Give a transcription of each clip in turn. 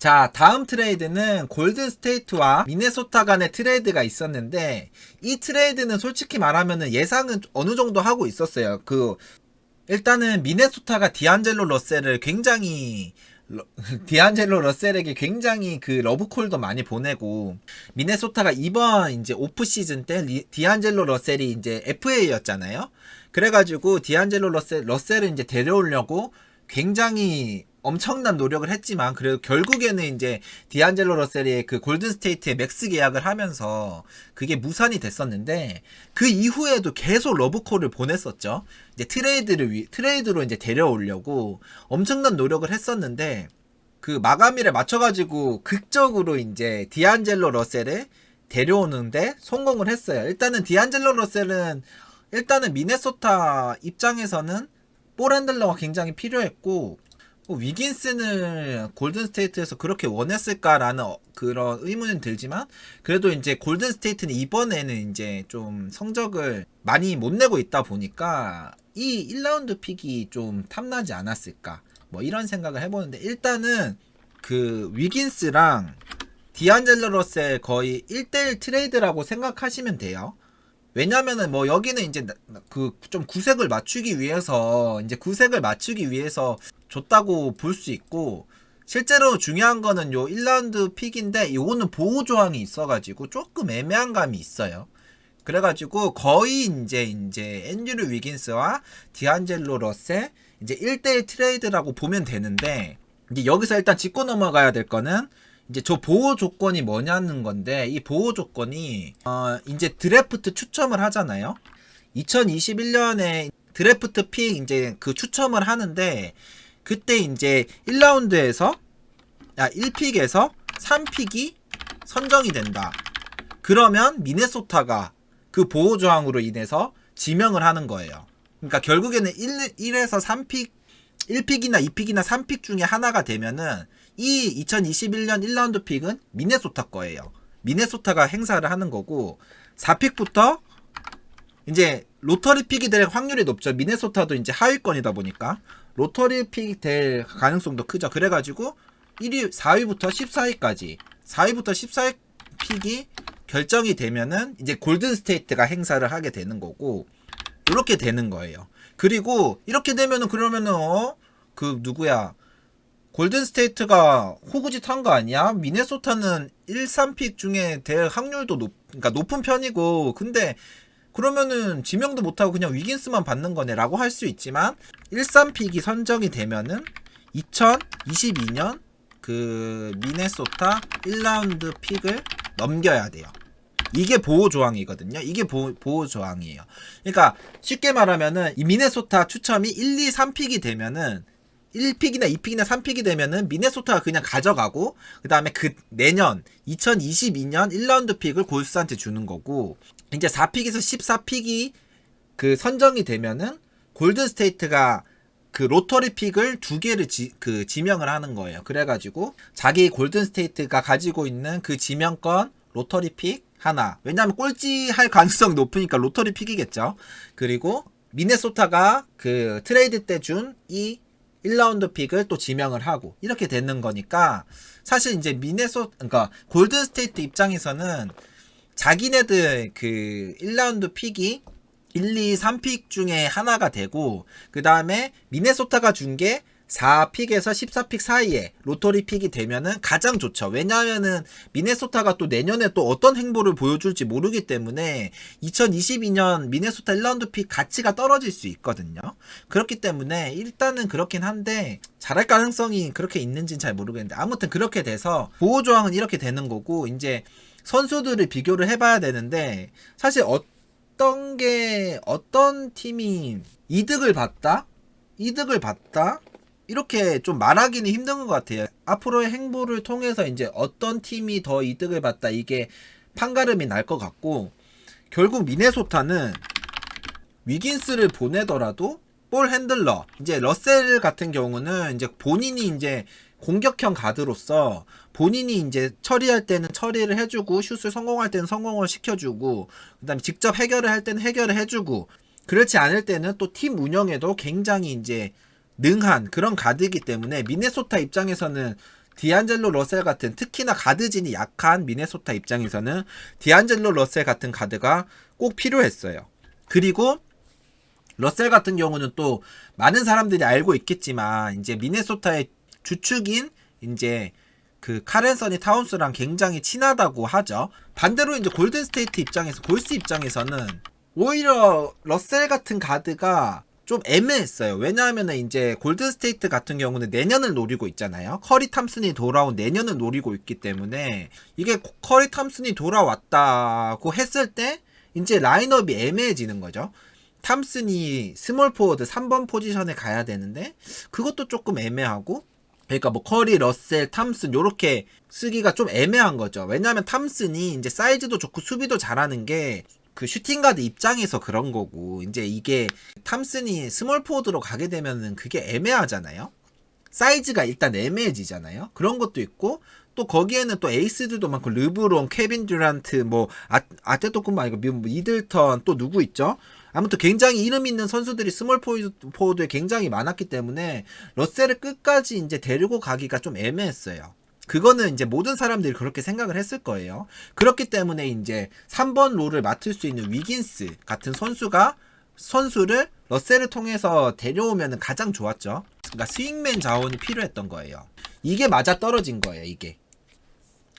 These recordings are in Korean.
자, 다음 트레이드는 골든 스테이트와 미네소타 간의 트레이드가 있었는데, 이 트레이드는 솔직히 말하면 예상은 어느 정도 하고 있었어요. 일단은 미네소타가 디안젤로 러셀을 굉장히 디안젤로 러셀에게 굉장히 그 러브콜도 많이 보내고, 미네소타가 이번 이제 오프 시즌 때 디안젤로 러셀이 이제 FA였잖아요. 그래가지고 디안젤로 러셀을 이제 데려오려고 굉장히 엄청난 노력을 했지만, 그래도 결국에는 이제 디안젤로 러셀이 그 골든 스테이트에 맥스 계약을 하면서 그게 무산이 됐었는데, 그 이후에도 계속 러브콜을 보냈었죠. 이제 트레이드로 이제 데려오려고 엄청난 노력을 했었는데, 그 마감일에 맞춰가지고 극적으로 이제 디안젤로 러셀을 데려오는데 성공을 했어요. 일단은 디안젤로 러셀은 일단은 미네소타 입장에서는 볼 핸들러가 굉장히 필요했고, 위긴스는 골든스테이트에서 그렇게 원했을까라는 그런 의문은 들지만, 그래도 이제 골든스테이트는 이번에는 이제 좀 성적을 많이 못 내고 있다 보니까 이 1라운드 픽이 좀 탐나지 않았을까, 뭐 이런 생각을 해보는데, 일단은 그 위긴스랑 디안젤로 러셀 거의 1대1 트레이드라고 생각하시면 돼요. 왜냐면은 뭐 여기는 이제 그 좀 구색을 맞추기 위해서 줬다고 볼 수 있고, 실제로 중요한 거는 요 1라운드 픽인데 요거는 보호 조항이 있어가지고 조금 애매한 감이 있어요. 그래가지고 거의 이제 앤드류 위긴스와 디안젤로 러셀 이제 1대1 트레이드라고 보면 되는데, 이제 여기서 일단 짚고 넘어가야 될 거는 이제 저 보호 조건이 뭐냐는 건데, 이 보호 조건이 이제 드래프트 추첨을 하잖아요. 2021년에 드래프트 픽 이제 그 추첨을 하는데, 그때 이제 1라운드에서 1픽에서 3픽이 선정이 된다. 그러면 미네소타가 그 보호 조항으로 인해서 지명을 하는 거예요. 그러니까 결국에는 1에서 3픽, 1픽이나 2픽이나 3픽 중에 하나가 되면은 이 2021년 1라운드 픽은 미네소타 거예요. 미네소타가 행사를 하는 거고, 4픽부터 이제 로터리 픽이 될 확률이 높죠. 미네소타도 이제 하위권이다 보니까 로터리 픽이 될 가능성도 크죠. 그래가지고 1위, 4위부터 14위까지 4위부터 14위 픽이 결정이 되면은 이제 골든 스테이트가 행사를 하게 되는 거고, 이렇게 되는 거예요. 그리고 이렇게 되면은 그러면은 그 누구야, 골든 스테이트가 호구짓 한 거 아니야? 미네소타는 1, 3픽 중에 될 확률도 그러니까 높은 편이고, 근데 그러면은 지명도 못하고 그냥 위긴스만 받는 거네 라고 할 수 있지만, 1, 3픽이 선정이 되면은 2022년 그 미네소타 1라운드 픽을 넘겨야 돼요. 이게 보호 조항이거든요. 이게 보호 조항이에요. 그러니까 쉽게 말하면은 이 미네소타 추첨이 1, 2, 3픽이 되면은 1픽이나 2픽이나 3픽이 되면은 미네소타가 그냥 가져가고, 그 다음에 그 내년 2022년 1라운드 픽을 골스한테 주는 거고, 이제 4픽에서 14픽이 그 선정이 되면은 골든 스테이트가 그 로터리 픽을 2개를 지명을 하는 거예요. 그래가지고 자기 골든 스테이트가 가지고 있는 그 지명권 로터리 픽 하나, 왜냐하면 꼴찌 할 가능성이 높으니까 로터리 픽이겠죠. 그리고 미네소타가 그 트레이드 때 준 이 1라운드 픽을 또 지명을 하고, 이렇게 되는 거니까 사실 이제 그러니까 골든 스테이트 입장에서는 자기네들 그 1라운드 픽이 1, 2, 3픽 중에 하나가 되고, 그 다음에 미네소타가 준 게 4픽에서 14픽 사이에 로터리 픽이 되면은 가장 좋죠. 왜냐하면은 미네소타가 또 내년에 또 어떤 행보를 보여줄지 모르기 때문에 2022년 미네소타 1라운드 픽 가치가 떨어질 수 있거든요. 그렇기 때문에 일단은 그렇긴 한데, 잘할 가능성이 그렇게 있는지는 잘 모르겠는데, 아무튼 그렇게 돼서 보호조항은 이렇게 되는 거고, 이제 선수들을 비교를 해봐야 되는데, 사실 어떤 팀이 이득을 봤다? 이렇게 좀 말하기는 힘든 것 같아요. 앞으로의 행보를 통해서 이제 어떤 팀이 더 이득을 봤다, 이게 판가름이 날 것 같고, 결국 미네소타는 위긴스를 보내더라도 볼 핸들러, 이제 러셀 같은 경우는 이제 본인이 이제 공격형 가드로서 본인이 이제 처리할 때는 처리를 해주고, 슛을 성공할 때는 성공을 시켜주고, 그 다음에 직접 해결을 할 때는 해결을 해주고, 그렇지 않을 때는 또 팀 운영에도 굉장히 이제 능한 그런 가드이기 때문에, 미네소타 입장에서는 디안젤로 러셀 같은, 특히나 가드진이 약한 미네소타 입장에서는 디안젤로 러셀 같은 가드가 꼭 필요했어요. 그리고 러셀 같은 경우는 또 많은 사람들이 알고 있겠지만 이제 미네소타의 주축인 이제 그 카렌서니 타운스랑 굉장히 친하다고 하죠. 반대로 이제 골든 스테이트 입장에서, 골스 입장에서는 오히려 러셀 같은 가드가 좀 애매했어요. 왜냐하면 이제 골든 스테이트 같은 경우는 내년을 노리고 있잖아요. 커리 탐슨이 돌아온 내년을 노리고 있기 때문에 이게 커리 탐슨이 돌아왔다고 했을 때 이제 라인업이 애매해지는 거죠. 탐슨이 스몰 포워드 3번 포지션에 가야 되는데 그것도 조금 애매하고, 그러니까 뭐 커리, 러셀, 탐슨 요렇게 쓰기가 좀 애매한 거죠. 왜냐하면 탐슨이 이제 사이즈도 좋고 수비도 잘하는 게 그 슈팅가드 입장에서 그런 거고, 이제 이게 탐슨이 스몰 포워드로 가게 되면은 그게 애매하잖아요. 사이즈가 일단 애매해지잖아요. 그런 것도 있고, 또 거기에는 또 에이스들도 많고, 르브론, 케빈 듀란트, 뭐 아테토쿤보 아니고 미들턴, 또 누구 있죠? 아무튼 굉장히 이름 있는 선수들이 스몰 포워드에 굉장히 많았기 때문에 러셀을 끝까지 이제 데리고 가기가 좀 애매했어요. 그거는 이제 모든 사람들이 그렇게 생각을 했을 거예요. 그렇기 때문에 이제 3번 롤을 맡을 수 있는 위긴스 같은 선수를 러셀을 통해서 데려오면 가장 좋았죠. 그러니까 스윙맨 자원이 필요했던 거예요. 이게 맞아 떨어진 거예요, 이게.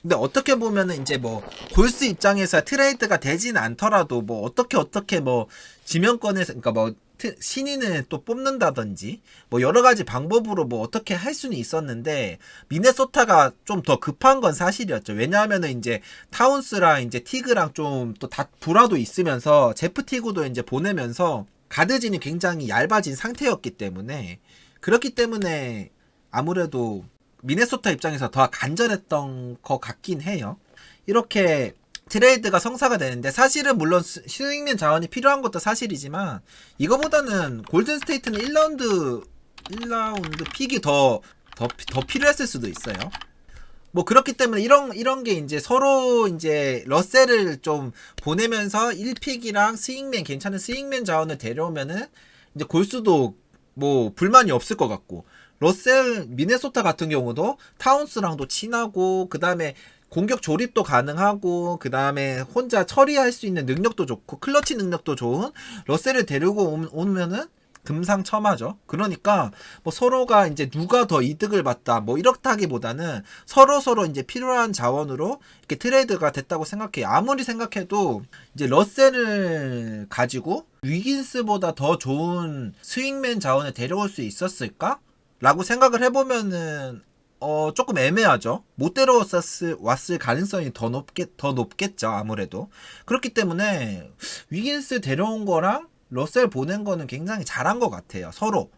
근데 어떻게 보면은 이제 뭐 골스 입장에서 트레이드가 되진 않더라도 뭐 어떻게 뭐 지명권에서, 그러니까 뭐 신인을 또 뽑는다든지 뭐 여러 가지 방법으로 뭐 어떻게 할 수는 있었는데 미네소타가 좀 더 급한 건 사실이었죠. 왜냐하면은 이제 타운스랑 이제 티그랑 좀 또 다 불화도 있으면서 제프 티그도 이제 보내면서 가드진이 굉장히 얇아진 상태였기 때문에, 그렇기 때문에 아무래도 미네소타 입장에서 더 간절했던 것 같긴 해요. 이렇게 트레이드가 성사가 되는데, 사실은 물론 스윙맨 자원이 필요한 것도 사실이지만 이거보다는 골든 스테이트는 1라운드 픽이 더 필요했을 수도 있어요. 뭐 그렇기 때문에 이런 게 이제 서로 이제 러셀을 좀 보내면서 1픽이랑 괜찮은 스윙맨 자원을 데려오면은 이제 골수도 뭐 불만이 없을 것 같고, 러셀 미네소타 같은 경우도 타운스랑도 친하고, 그 다음에 공격 조립도 가능하고, 그 다음에 혼자 처리할 수 있는 능력도 좋고, 클러치 능력도 좋은 러셀을 데리고 오면은 금상첨화죠. 그러니까 뭐 서로가 이제 누가 더 이득을 봤다 뭐 이렇다기보다는 서로 이제 필요한 자원으로 이렇게 트레이드가 됐다고 생각해요. 아무리 생각해도 이제 러셀을 가지고 위긴스보다 더 좋은 스윙맨 자원을 데려올 수 있었을까? 라고 생각을 해보면은 조금 애매하죠. 못 데려왔을 가능성이 더 높겠죠. 아무래도. 그렇기 때문에 위긴스 데려온 거랑 러셀 보낸 거는 굉장히 잘한 것 같아요. 서로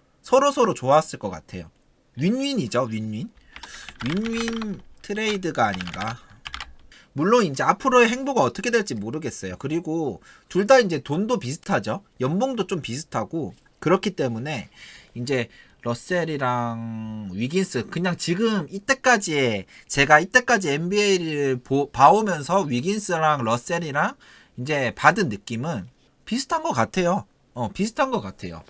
좋았을 것 같아요. 윈윈이죠. 윈윈 트레이드가 아닌가. 물론 이제 앞으로의 행보가 어떻게 될지 모르겠어요. 그리고 둘 다 이제 돈도 비슷하죠. 연봉도 좀 비슷하고, 그렇기 때문에 이제 러셀이랑 위긴스, 그냥 지금 제가 이때까지 NBA를 봐오면서 위긴스랑 러셀이랑 이제 받은 느낌은 비슷한 것 같아요. 비슷한 것 같아요.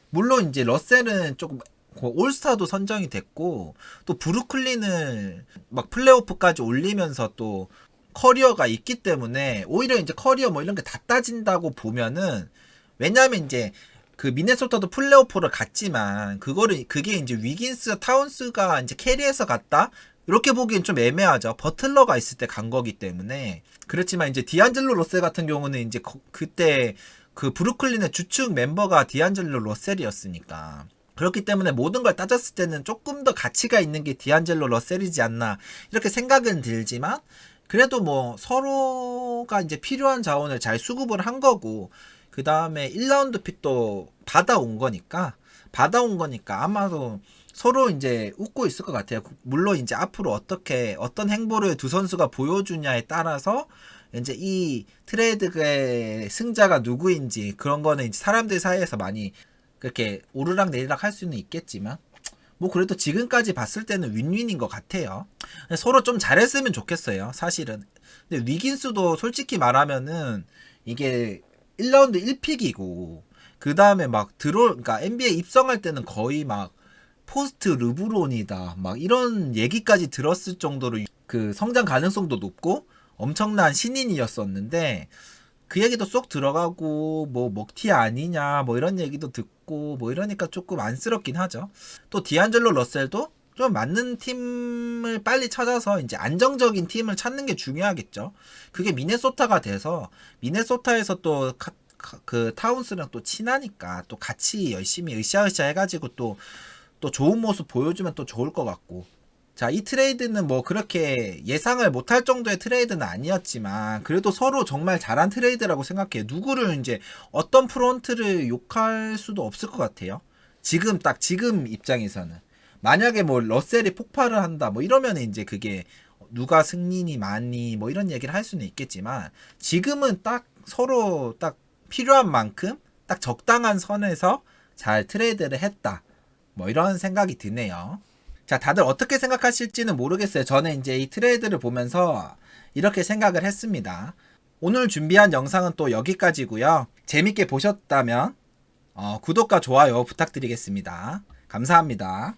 물론 이제 러셀은 조금 올스타도 선정이 됐고, 또 브루클린을 막 플레이오프까지 올리면서 또 커리어가 있기 때문에 오히려 이제 커리어 뭐 이런 게 다 따진다고 보면은, 왜냐하면 이제 그 미네소타도 플레이오프를 갔지만 그게 이제 위긴스, 타운스가 이제 캐리해서 갔다? 이렇게 보기엔 좀 애매하죠. 버틀러가 있을 때 간 거기 때문에. 그렇지만 이제 디안젤로 러셀 같은 경우는 이제 그때 그 브루클린의 주축 멤버가 디안젤로 러셀이었으니까. 그렇기 때문에 모든 걸 따졌을 때는 조금 더 가치가 있는 게 디안젤로 러셀이지 않나 이렇게 생각은 들지만, 그래도 뭐 서로가 이제 필요한 자원을 잘 수급을 한 거고, 그 다음에 1라운드 픽도 받아온 거니까 아마도 서로 이제 웃고 있을 것 같아요. 물론 이제 앞으로 어떤 행보를 두 선수가 보여주냐에 따라서 이제 이 트레이드의 승자가 누구인지 그런 거는 이제 사람들 사이에서 많이 그렇게 오르락 내리락 할 수는 있겠지만, 뭐 그래도 지금까지 봤을 때는 윈윈인 것 같아요. 서로 좀 잘했으면 좋겠어요, 사실은. 근데 위긴스도 솔직히 말하면은 이게 1라운드 1픽이고, 그 다음에 막 그러니까 NBA 입성할 때는 거의 막 포스트 르브론이다 막 이런 얘기까지 들었을 정도로 그 성장 가능성도 높고 엄청난 신인이었었는데 그 얘기도 쏙 들어가고 뭐 먹튀 아니냐 뭐 이런 얘기도 듣고 뭐 이러니까 조금 안쓰럽긴 하죠. 또 디안젤로 러셀도 좀 맞는 팀을 빨리 찾아서 이제 안정적인 팀을 찾는 게 중요하겠죠. 그게 미네소타가 돼서 미네소타에서 또 그 타운스랑 또 친하니까 또 같이 열심히 으쌰으쌰 해가지고 또 좋은 모습 보여주면 또 좋을 것 같고. 자, 이 트레이드는 뭐 그렇게 예상을 못할 정도의 트레이드는 아니었지만 그래도 서로 정말 잘한 트레이드라고 생각해요. 누구를 이제 어떤 프론트를 욕할 수도 없을 것 같아요. 지금 입장에서는 만약에 뭐 러셀이 폭발을 한다 뭐 이러면 이제 그게 누가 승린이 많이 뭐 이런 얘기를 할 수는 있겠지만 지금은 딱 서로 딱 필요한 만큼 딱 적당한 선에서 잘 트레이드를 했다. 뭐 이런 생각이 드네요. 자, 다들 어떻게 생각하실지는 모르겠어요. 저는 이제 이 트레이드를 보면서 이렇게 생각을 했습니다. 오늘 준비한 영상은 또 여기까지고요. 재밌게 보셨다면 구독과 좋아요 부탁드리겠습니다. 감사합니다.